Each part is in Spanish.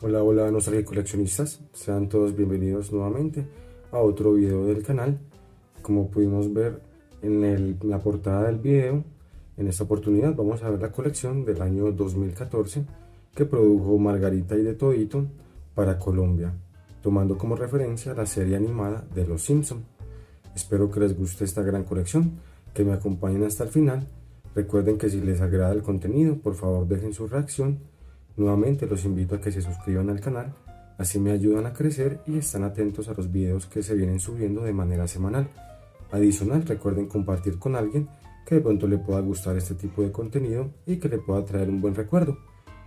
Hola, hola nostalgia coleccionistas, sean todos bienvenidos nuevamente a otro video del canal. Como pudimos ver en la portada del video, en esta oportunidad vamos a ver la colección del año 2014 que produjo Margarita y de Todito para Colombia, tomando como referencia la serie animada de Los Simpson. Espero que les guste esta gran colección, que me acompañen hasta el final. Recuerden que si les agrada el contenido, por favor dejen su reacción. Nuevamente los invito a que se suscriban al canal, así me ayudan a crecer y están atentos a los videos que se vienen subiendo de manera semanal. Adicional, recuerden compartir con alguien que de pronto le pueda gustar este tipo de contenido y que le pueda traer un buen recuerdo.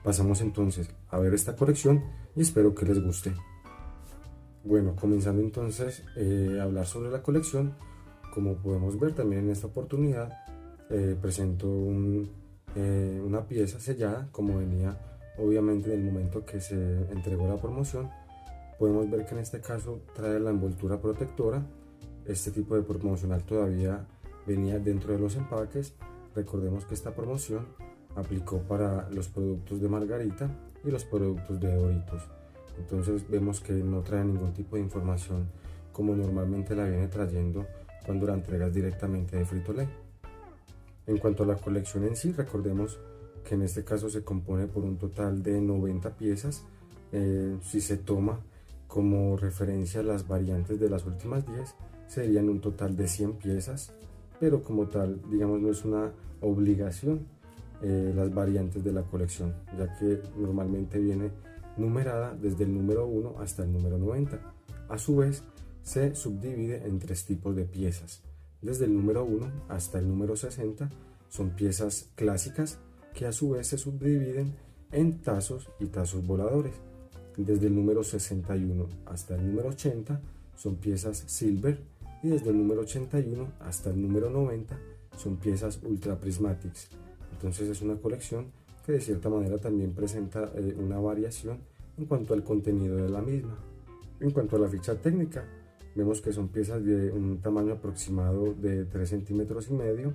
Pasamos entonces a ver esta colección y espero que les guste. Bueno, comenzando entonces a hablar sobre la colección, como podemos ver también en esta oportunidad presento una pieza sellada como venía obviamente en el momento que se entregó la promoción. Podemos ver que en este caso trae la envoltura protectora. Este tipo de promocional todavía venía dentro de los empaques. Recordemos que esta promoción aplicó para los productos de Margarita y los productos de Doritos. Entonces vemos que no trae ningún tipo de información como normalmente la viene trayendo cuando la entregas directamente de Frito-Lay. En cuanto a la colección en sí, recordemos que en este caso se compone por un total de 90 piezas. Si se toma como referencia las variantes de las últimas 10, serían un total de 100 piezas, pero como tal, digamos, no es una obligación las variantes de la colección, ya que normalmente viene numerada desde el número 1 hasta el número 90. A su vez, se subdivide en tres tipos de piezas. Desde el número 1 hasta el número 60 son piezas clásicas que a su vez se subdividen en tazos y tazos voladores. Desde el número 61 hasta el número 80 son piezas silver y desde el número 81 hasta el número 90 son piezas ultra prismatics. Entonces es una colección que de cierta manera también presenta una variación en cuanto al contenido de la misma. En cuanto a la ficha técnica, vemos que son piezas de un tamaño aproximado de 3 centímetros y medio.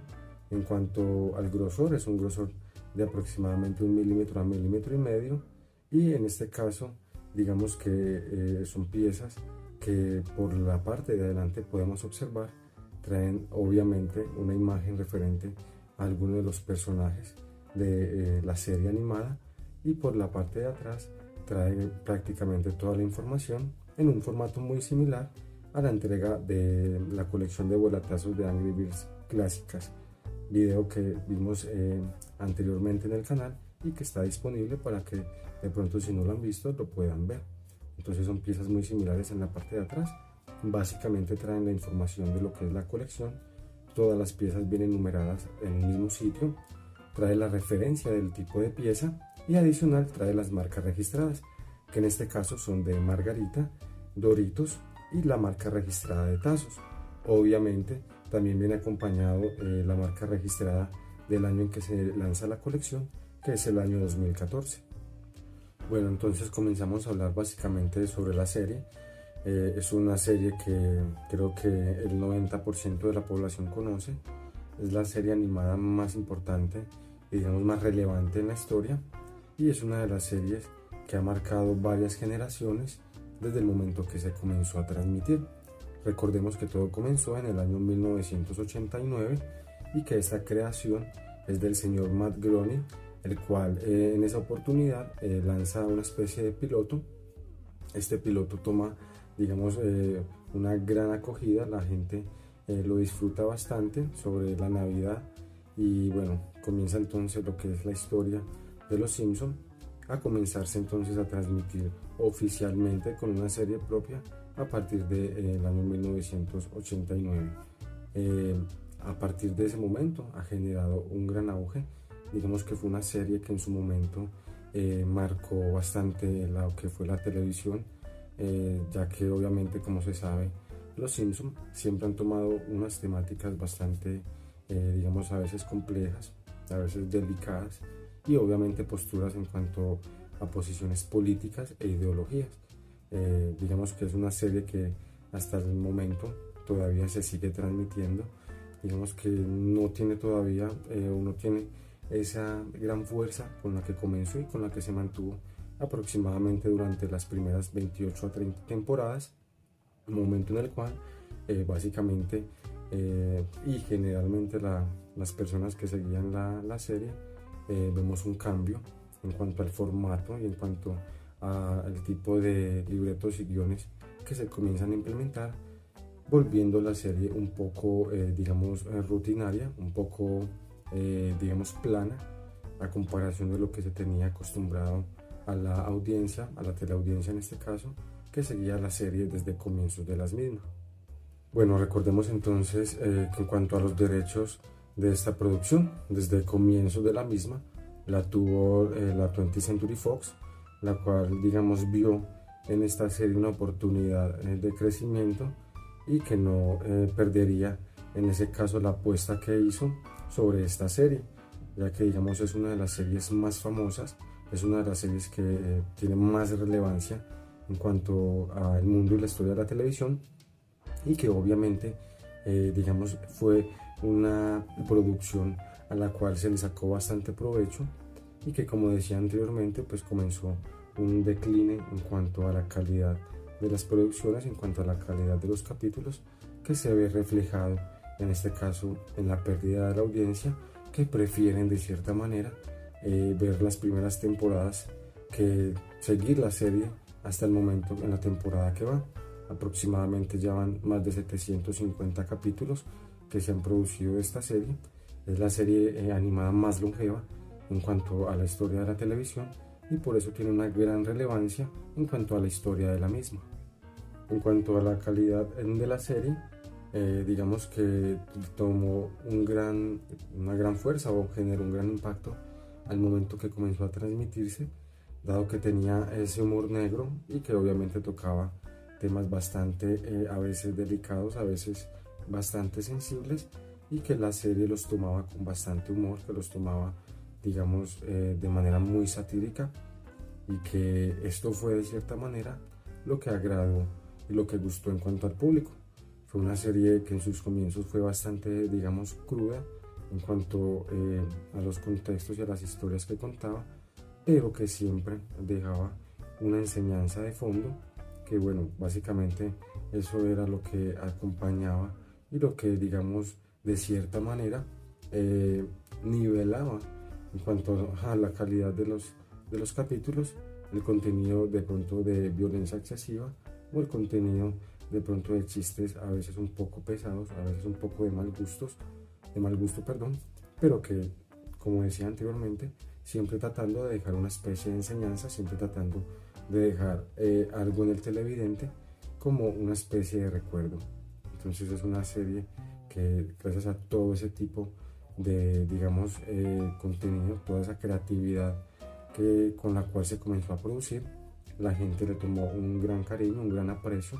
En cuanto al grosor, es un grosor de aproximadamente 1 milímetro a milímetro y medio. Y en este caso, digamos que son piezas que por la parte de adelante podemos observar traen obviamente una imagen referente a alguno de los personajes de la serie animada, y por la parte de atrás trae prácticamente toda la información en un formato muy similar a la entrega de la colección de volatazos de Angry Birds clásicas, video que vimos anteriormente en el canal y que está disponible para que de pronto, si no lo han visto, lo puedan ver. Entonces son piezas muy similares en la parte de atrás. Básicamente traen la información de lo que es la colección. Todas las piezas vienen numeradas en el mismo sitio. Trae la referencia del tipo de pieza y adicional trae las marcas registradas, que en este caso son de Margarita, Doritos y la marca registrada de tazos. Obviamente también viene acompañado la marca registrada del año en que se lanza la colección, que es el año 2014. Bueno, entonces comenzamos a hablar básicamente sobre la serie. Es una serie que creo que el 90% de la población conoce. Es la serie animada más importante y digamos más relevante en la historia, y es una de las series que ha marcado varias generaciones desde el momento que se comenzó a transmitir. Recordemos que todo comenzó en el año 1989 y que esta creación es del señor Matt Groening, el cual en esa oportunidad lanza una especie de piloto. Este piloto toma, digamos, una gran acogida, la gente lo disfruta bastante sobre la Navidad, y bueno, comienza entonces lo que es la historia de Los Simpson a comenzarse entonces a transmitir oficialmente con una serie propia a partir del año 1989. A partir de ese momento ha generado un gran auge. Digamos que fue una serie que en su momento marcó bastante lo que fue la televisión, ya que obviamente, como se sabe, los Simpson siempre han tomado unas temáticas bastante, digamos, a veces complejas, a veces delicadas, y obviamente posturas en cuanto a posiciones políticas e ideologías. Digamos que es una serie que hasta el momento todavía se sigue transmitiendo. Digamos que no tiene todavía, no tiene esa gran fuerza con la que comenzó y con la que se mantuvo aproximadamente durante las primeras 28 a 30 temporadas, momento en el cual básicamente y generalmente las personas que seguían la serie vemos un cambio en cuanto al formato y en cuanto al tipo de libretos y guiones que se comienzan a implementar, volviendo la serie un poco digamos rutinaria, un poco digamos plana a comparación de lo que se tenía acostumbrado a la audiencia, a la teleaudiencia en este caso, que seguía la serie desde comienzos de las mismas. Bueno, recordemos entonces que en cuanto a los derechos de esta producción, desde comienzos de la misma, la tuvo la 20th Century Fox, la cual digamos vio en esta serie una oportunidad de crecimiento y que no perdería en ese caso la apuesta que hizo sobre esta serie, ya que digamos es una de las series más famosas, es una de las series que tiene más relevancia en cuanto al mundo y la historia de la televisión, y que obviamente digamos fue una producción a la cual se le sacó bastante provecho y que, como decía anteriormente, pues comenzó un decline en cuanto a la calidad de las producciones, en cuanto a la calidad de los capítulos, que se ve reflejado en este caso en la pérdida de la audiencia, que prefieren de cierta manera ver las primeras temporadas que seguir la serie hasta el momento en la temporada que va. Aproximadamente ya van más de 750 capítulos que se han producido de esta serie. Es la serie animada más longeva en cuanto a la historia de la televisión y por eso tiene una gran relevancia en cuanto a la historia de la misma. En cuanto a la calidad de la serie, digamos que tomó una gran fuerza o generó un gran impacto al momento que comenzó a transmitirse, dado que tenía ese humor negro y que obviamente tocaba temas bastante a veces delicados, a veces bastante sensibles, y que la serie los tomaba con bastante humor, que los tomaba digamos de manera muy satírica, y que esto fue de cierta manera lo que agradó y lo que gustó en cuanto al público. Fue una serie que en sus comienzos fue bastante digamos cruda en cuanto a los contextos y a las historias que contaba, pero que siempre dejaba una enseñanza de fondo, que bueno, básicamente eso era lo que acompañaba y lo que digamos de cierta manera nivelaba en cuanto a la calidad de los capítulos, el contenido de pronto de violencia excesiva o el contenido de pronto de chistes a veces un poco pesados, a veces un poco de mal gusto, perdón, pero que, como decía anteriormente, siempre tratando de dejar una especie de enseñanza, siempre tratando de dejar algo en el televidente como una especie de recuerdo. Entonces es una serie que gracias a todo ese tipo de digamos contenido, toda esa creatividad con la cual se comenzó a producir, la gente le tomó un gran cariño, un gran aprecio,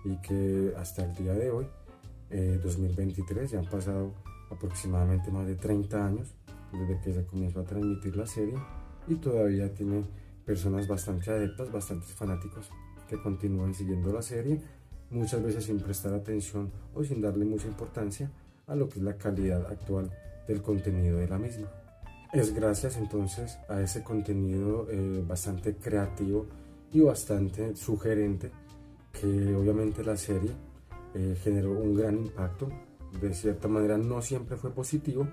y que hasta el día de hoy 2023 ya han pasado aproximadamente más de 30 años desde que se comenzó a transmitir la serie, y todavía tiene personas bastante adeptas, bastantes fanáticos que continúan siguiendo la serie, muchas veces sin prestar atención o sin darle mucha importancia a lo que es la calidad actual del contenido de la misma. Es gracias entonces a ese contenido bastante creativo y bastante sugerente que obviamente la serie generó un gran impacto. De cierta manera no siempre fue positivo,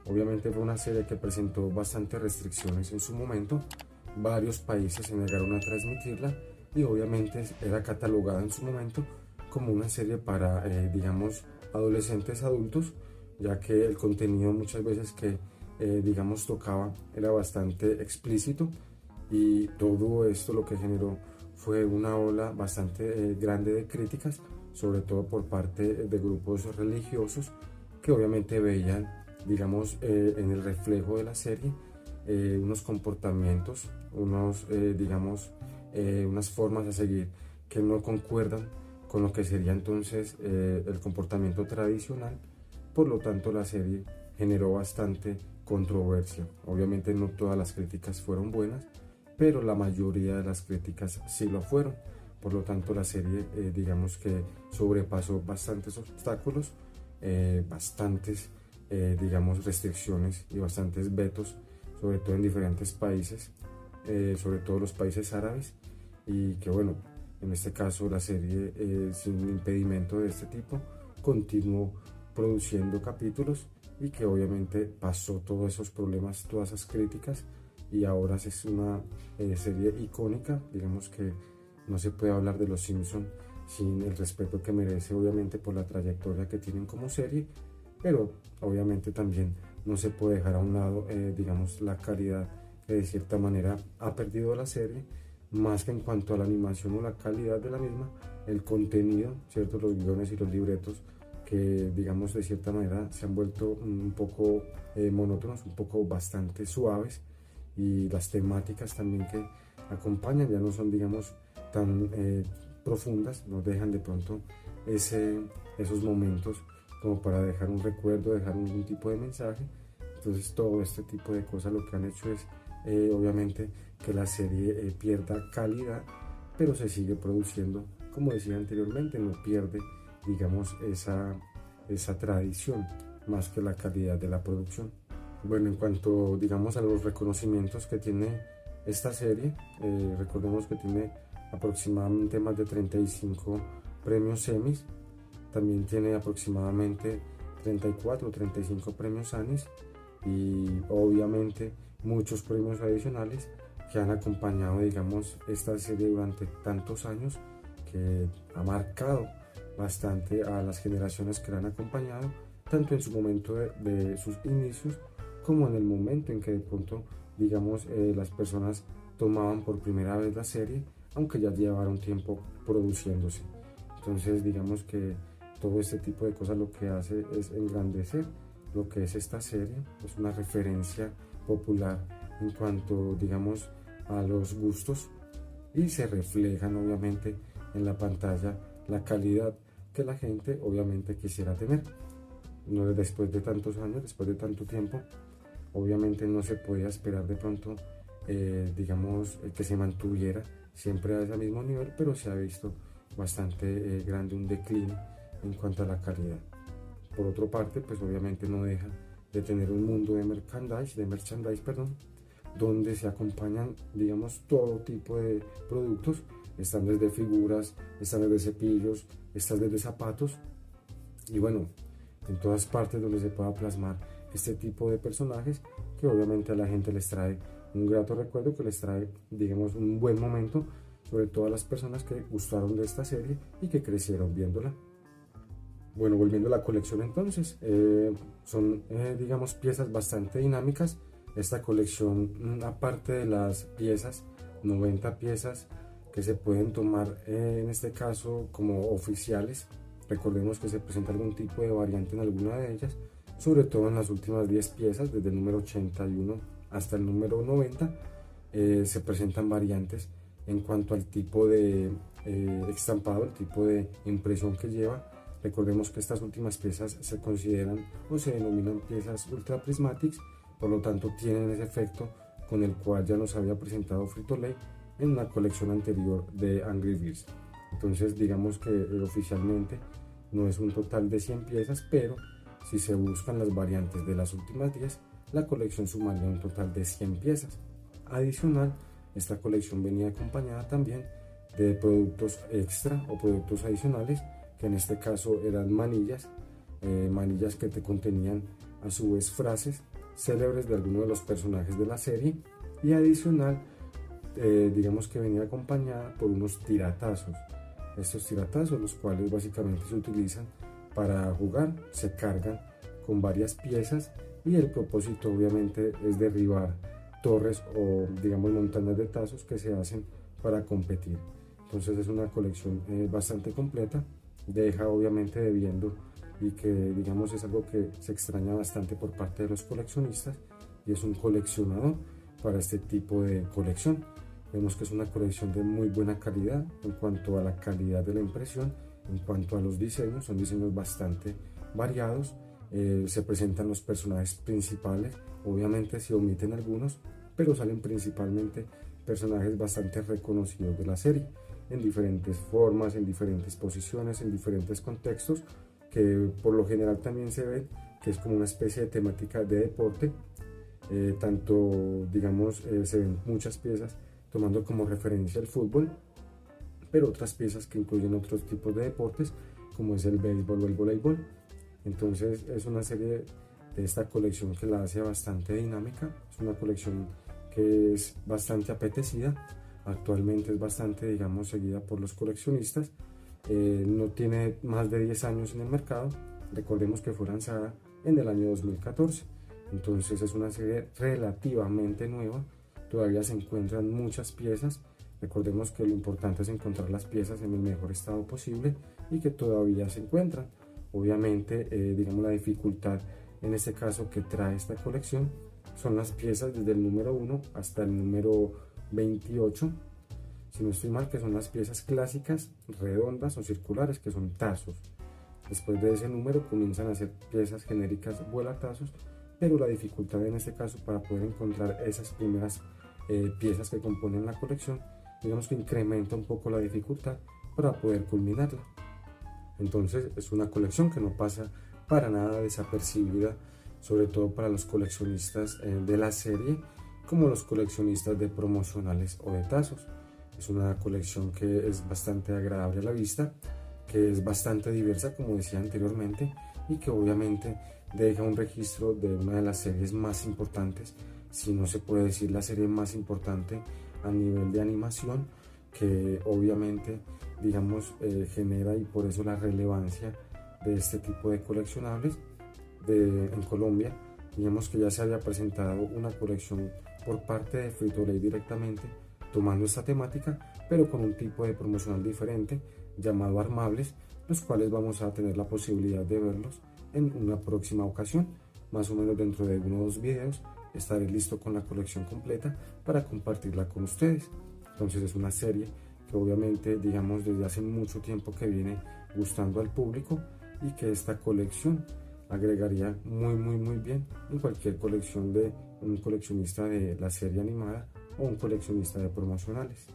obviamente fue una serie que presentó bastantes restricciones en su momento, varios países se negaron a transmitirla y obviamente era catalogada en su momento como una serie para digamos adolescentes adultos, ya que el contenido muchas veces que digamos tocaba era bastante explícito, y todo esto lo que generó fue una ola bastante grande de críticas, sobre todo por parte de grupos religiosos que obviamente veían digamos en el reflejo de la serie unos comportamientos, digamos unas formas a seguir que no concuerdan con lo que sería entonces el comportamiento tradicional. Por lo tanto, la serie generó bastante controversia. Obviamente no todas las críticas fueron buenas, pero la mayoría de las críticas sí lo fueron. Por lo tanto, la serie digamos que sobrepasó bastantes obstáculos, bastantes digamos restricciones y bastantes vetos, sobre todo en diferentes países, sobre todo los países árabes, y que bueno, en este caso la serie sin impedimento de este tipo continuó produciendo capítulos y que obviamente pasó todos esos problemas, todas esas críticas, y ahora es una serie icónica. Digamos que no se puede hablar de Los Simpson sin el respeto que merece, obviamente por la trayectoria que tienen como serie, pero obviamente también no se puede dejar a un lado, digamos, la calidad que de cierta manera ha perdido la serie, más que en cuanto a la animación o la calidad de la misma, el contenido, ¿cierto? Los guiones y los libretos que, digamos, de cierta manera se han vuelto un poco monótonos, un poco bastante suaves, y las temáticas también que acompañan ya no son, digamos, tan profundas, no dejan de pronto esos momentos como para dejar un recuerdo, dejar algún tipo de mensaje. Entonces todo este tipo de cosas lo que han hecho es obviamente que la serie pierda calidad, pero se sigue produciendo, como decía anteriormente, no pierde, digamos, esa tradición más que la calidad de la producción. Bueno, en cuanto, digamos, a los reconocimientos que tiene esta serie, recordemos que tiene aproximadamente más de 35 premios Emmys, también tiene aproximadamente 34 o 35 premios Annies, y obviamente muchos premios adicionales que han acompañado, digamos, esta serie durante tantos años, que ha marcado bastante a las generaciones que la han acompañado, tanto en su momento de sus inicios como en el momento en que de pronto, digamos, las personas tomaban por primera vez la serie, aunque ya llevara un tiempo produciéndose. Entonces, digamos que todo este tipo de cosas lo que hace es engrandecer lo que es esta serie. Es una referencia popular en cuanto, digamos, a los gustos, y se reflejan obviamente en la pantalla la calidad que la gente obviamente quisiera tener. No, después de tantos años, después de tanto tiempo, obviamente no se podía esperar de pronto, digamos, que se mantuviera siempre a ese mismo nivel, pero se ha visto bastante grande un declive en cuanto a la calidad. Por otra parte, pues obviamente no deja de tener un mundo de merchandise, perdón, donde se acompañan, digamos, todo tipo de productos. Están desde figuras, están desde cepillos, están desde zapatos, y bueno, en todas partes donde se pueda plasmar este tipo de personajes que obviamente a la gente les trae un grato recuerdo, que les trae, digamos, un buen momento, sobre todo a las personas que gustaron de esta serie y que crecieron viéndola. Bueno, volviendo a la colección entonces, son, digamos, piezas bastante dinámicas. Esta colección, aparte de las piezas, 90 piezas que se pueden tomar en este caso como oficiales, recordemos que se presenta algún tipo de variante en alguna de ellas, sobre todo en las últimas 10 piezas, desde el número 81 hasta el número 90, se presentan variantes en cuanto al tipo de estampado, el tipo de impresión que lleva. Recordemos que estas últimas piezas se consideran o se denominan piezas ultra prismatics, por lo tanto tienen ese efecto con el cual ya nos había presentado Frito-Lay en una colección anterior de Angry Birds. Entonces digamos que oficialmente no es un total de 100 piezas, pero si se buscan las variantes de las últimas 10, la colección sumaría un total de 100 piezas. Adicional, esta colección venía acompañada también de productos extra o productos adicionales, que en este caso eran manillas, manillas que te contenían a su vez frases célebres de algunos de los personajes de la serie, y adicional, digamos que venía acompañada por unos tiratazos. Estos tiratazos, los cuales básicamente se utilizan para jugar, se cargan con varias piezas, y el propósito obviamente es derribar torres o, digamos, montañas de tazos que se hacen para competir. Entonces es una colección bastante completa, deja obviamente debiendo, y que, digamos, es algo que se extraña bastante por parte de los coleccionistas, y es un coleccionador para este tipo de colección. Vemos que es una colección de muy buena calidad en cuanto a la calidad de la impresión, en cuanto a los diseños, son diseños bastante variados. Se presentan los personajes principales, obviamente se omiten algunos, pero salen principalmente personajes bastante reconocidos de la serie, en diferentes formas, en diferentes posiciones, en diferentes contextos, que por lo general también se ven que es como una especie de temática de deporte, tanto, digamos, se ven muchas piezas tomando como referencia el fútbol, pero otras piezas que incluyen otros tipos de deportes, como es el béisbol o el voleibol. Entonces es una serie de esta colección que la hace bastante dinámica, es una colección que es bastante apetecida, actualmente es bastante, digamos, seguida por los coleccionistas. No tiene más de 10 años en el mercado, recordemos que fue lanzada en el año 2014, entonces es una serie relativamente nueva, todavía se encuentran muchas piezas. Recordemos que lo importante es encontrar las piezas en el mejor estado posible y que todavía se encuentran. Obviamente, digamos, la dificultad en este caso que trae esta colección son las piezas desde el número 1 hasta el número 28, si no estoy mal, que son las piezas clásicas, redondas o circulares, que son tazos. Después de ese número comienzan a ser piezas genéricas vuelatazos, pero la dificultad en este caso para poder encontrar esas primeras piezas que componen la colección, digamos que incrementa un poco la dificultad para poder culminarla. Entonces es una colección que no pasa para nada desapercibida, sobre todo para los coleccionistas de la serie, como los coleccionistas de promocionales o de tazos. Es una colección que es bastante agradable a la vista, que es bastante diversa, como decía anteriormente, y que obviamente deja un registro de una de las series más importantes, si no se puede decir la serie más importante a nivel de animación, que obviamente, digamos, genera, y por eso la relevancia de este tipo de coleccionables en Colombia. Digamos que ya se había presentado una colección por parte de Frito-Lay directamente tomando esta temática, pero con un tipo de promocional diferente llamado Armables, los cuales vamos a tener la posibilidad de verlos en una próxima ocasión. Más o menos dentro de uno o dos videos estaré listo con la colección completa para compartirla con ustedes. Entonces es una serie que obviamente, digamos, desde hace mucho tiempo que viene gustando al público, y que esta colección agregaría muy bien en cualquier colección de un coleccionista de la serie animada o un coleccionista de promocionales.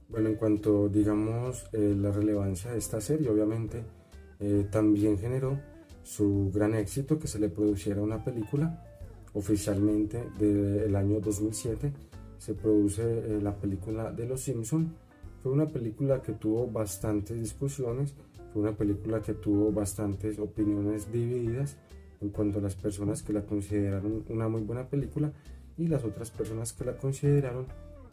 Bueno, en cuanto, digamos, la relevancia de esta serie, obviamente también generó su gran éxito que se le produciera una película. Oficialmente del año 2007 se produce la película de Los Simpson. Fue una película que tuvo bastantes discusiones, fue una película que tuvo bastantes opiniones divididas en cuanto a las personas que la consideraron una muy buena película y las otras personas que la consideraron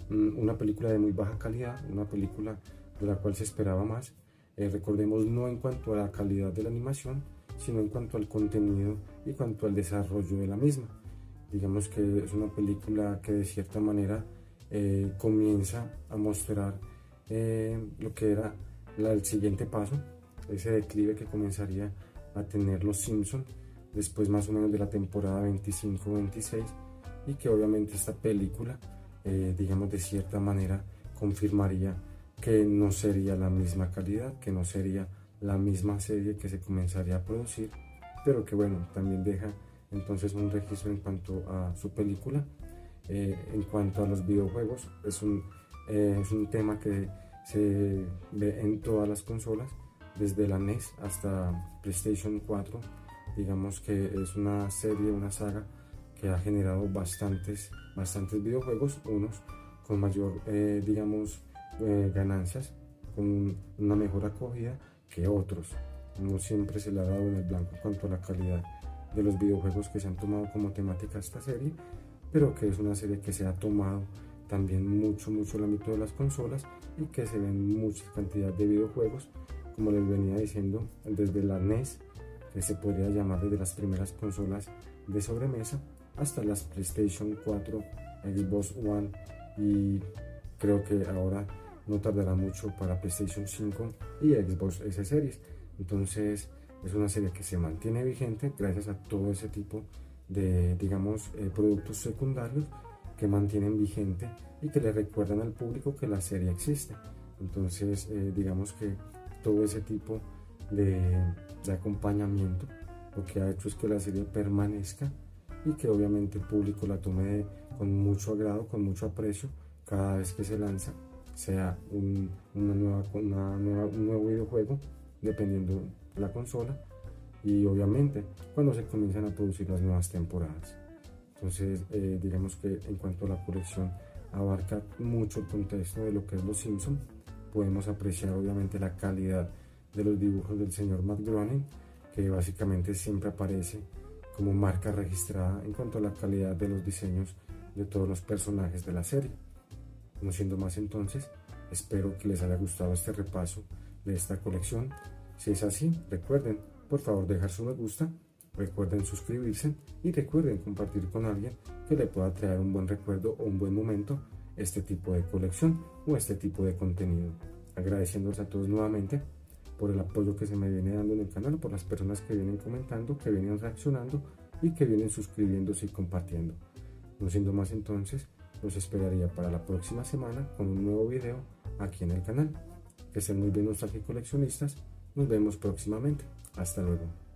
una película de muy baja calidad, una película de la cual se esperaba más. Recordemos, no en cuanto a la calidad de la animación, sino en cuanto al contenido y cuanto al desarrollo de la misma. Digamos que es una película que de cierta manera comienza a mostrar lo que era el siguiente paso, ese declive que comenzaría a tener los Simpson después más o menos de la temporada 25-26, y que obviamente esta película digamos de cierta manera confirmaría que no sería la misma calidad, que no sería la misma serie que se comenzaría a producir, pero que bueno, también deja entonces un registro en cuanto a su película. En cuanto a los videojuegos, es un tema que se ve en todas las consolas, desde la NES hasta PlayStation 4. Digamos que es una serie, una saga que ha generado bastantes videojuegos, unos con mayor, digamos, ganancias, con una mejor acogida que otros. No siempre se le ha dado en el blanco en cuanto a la calidad de los videojuegos que se han tomado como temática esta serie, pero que es una serie que se ha tomado también mucho el ámbito de las consolas, y que se ven mucha cantidad de videojuegos, como les venía diciendo, desde la NES, que se podría llamar desde las primeras consolas de sobremesa, hasta las PlayStation 4, Xbox One, y creo que ahora no tardará mucho para PlayStation 5 y Xbox S Series. Entonces es una serie que se mantiene vigente gracias a todo ese tipo de, digamos, productos secundarios que mantienen vigente y que le recuerdan al público que la serie existe. Entonces digamos que todo ese tipo de acompañamiento lo que ha hecho es que la serie permanezca, y que obviamente el público la tome con mucho agrado, con mucho aprecio cada vez que se lanza, sea un nuevo videojuego, dependiendo de la consola, y obviamente cuando se comienzan a producir las nuevas temporadas. Entonces, digamos que en cuanto a la colección abarca mucho el contexto de lo que es Los Simpson. Podemos apreciar obviamente la calidad de los dibujos del señor Matt Groening, que básicamente siempre aparece como marca registrada en cuanto a la calidad de los diseños de todos los personajes de la serie. No siendo más entonces, espero que les haya gustado este repaso de esta colección. Si es así, recuerden por favor dejar su me gusta, recuerden suscribirse y recuerden compartir con alguien que le pueda traer un buen recuerdo o un buen momento este tipo de colección o este tipo de contenido. Agradeciéndoles a todos nuevamente por el apoyo que se me viene dando en el canal, por las personas que vienen comentando, que vienen reaccionando y que vienen suscribiéndose y compartiendo. No siendo más entonces, los esperaría para la próxima semana con un nuevo video aquí en el canal. Que estén muy bien nostálgicos coleccionistas, nos vemos próximamente. Hasta luego.